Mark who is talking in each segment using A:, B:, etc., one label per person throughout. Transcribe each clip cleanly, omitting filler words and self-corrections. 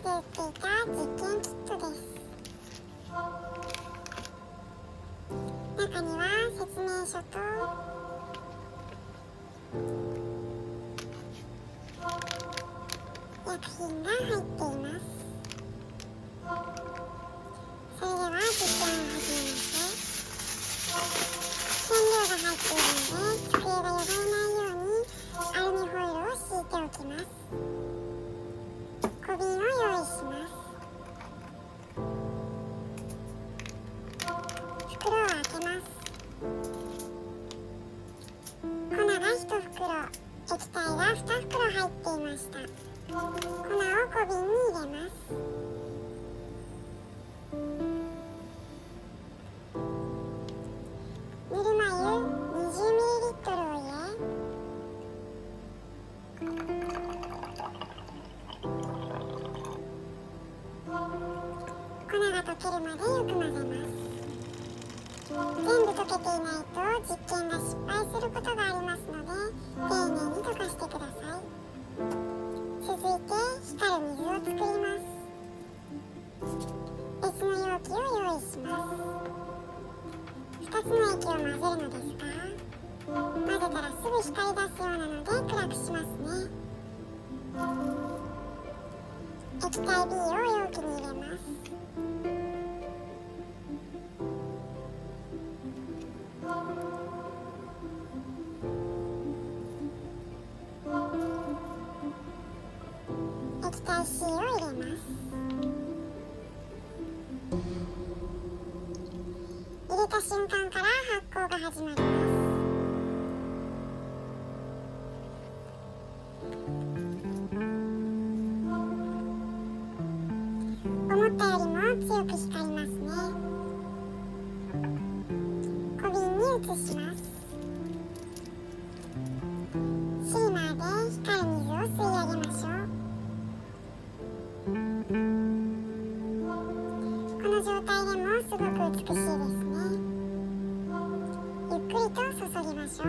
A: で売っていた実験キットです。中には説明書と薬品が入っています。それでは実験を始めましょう。染料が入っているので机が汚れないようにアルミホイルを敷いておきます。小瓶を用意します。袋を開けます。粉が1袋、液体が2袋入っていました。粉を小瓶に入れます。ぬるま湯 20ml を入れ、粉が溶けるまでよく混ぜます。全部溶けていないと実験が失敗することがありますので、丁寧に溶かしてください。続いて光る水を作ります。別の容器を用意します。2つの液を混ぜるのですが、混ぜたらすぐ光り出すようなので暗くしますね。液体 B を容器に入れます。液体 C を入れます。入れた瞬間から発光が始まります。思ったよりも強く光りますね。小瓶に移します。シーマーで光る水を吸い上げましょう。この状態でもすごく美しいですね。ゆっくりと注ぎましょう。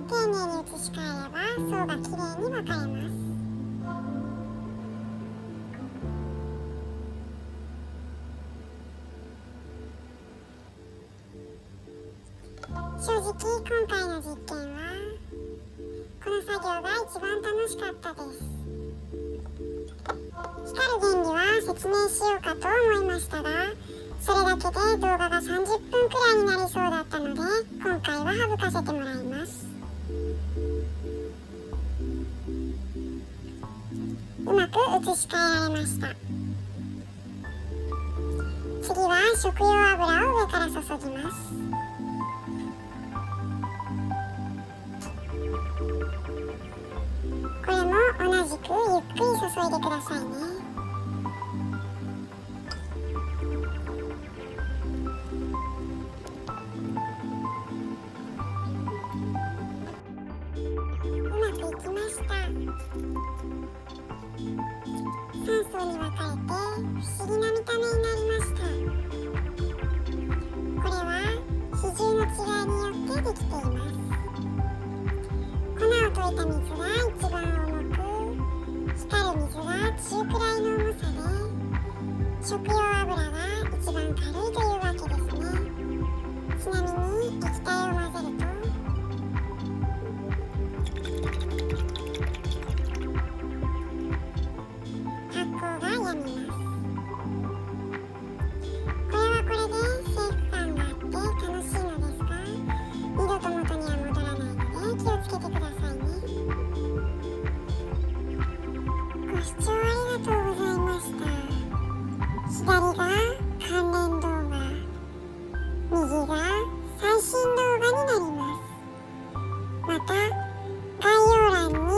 A: 丁寧に移し替えれば層がきれいに分かれます。正直今回の実験はこの作業が一番楽しかったです。光る原理は説明しようかと思いましたが、それだけで動画が30分くらいになりそうだったので、今回は省かせてもらいます。うまく移し替えられました。次は食用油を上から注ぎます。これも同じくゆっくり注いでくださいね。うまくいきました。3層に分かれて不思議な見た目になりました。これは比重の違いによってできています。粉を溶いた水が一番重く、光る水が中くらいの重さで、食用油が一番軽いというわけですね。ちなみに液体を混ぜると発光がやみます。これはこれで清潔感があって楽しいのですが、二度と元には戻らないので気をつけてくださいね。ご視聴ありがとうございました。左が関連動画、右が最新動画になります。また概要欄に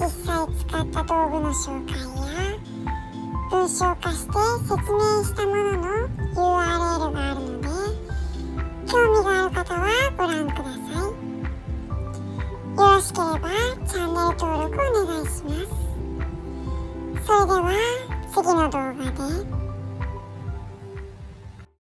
A: 実際使った道具の紹介や文章化して説明したものの URL があるので、興味が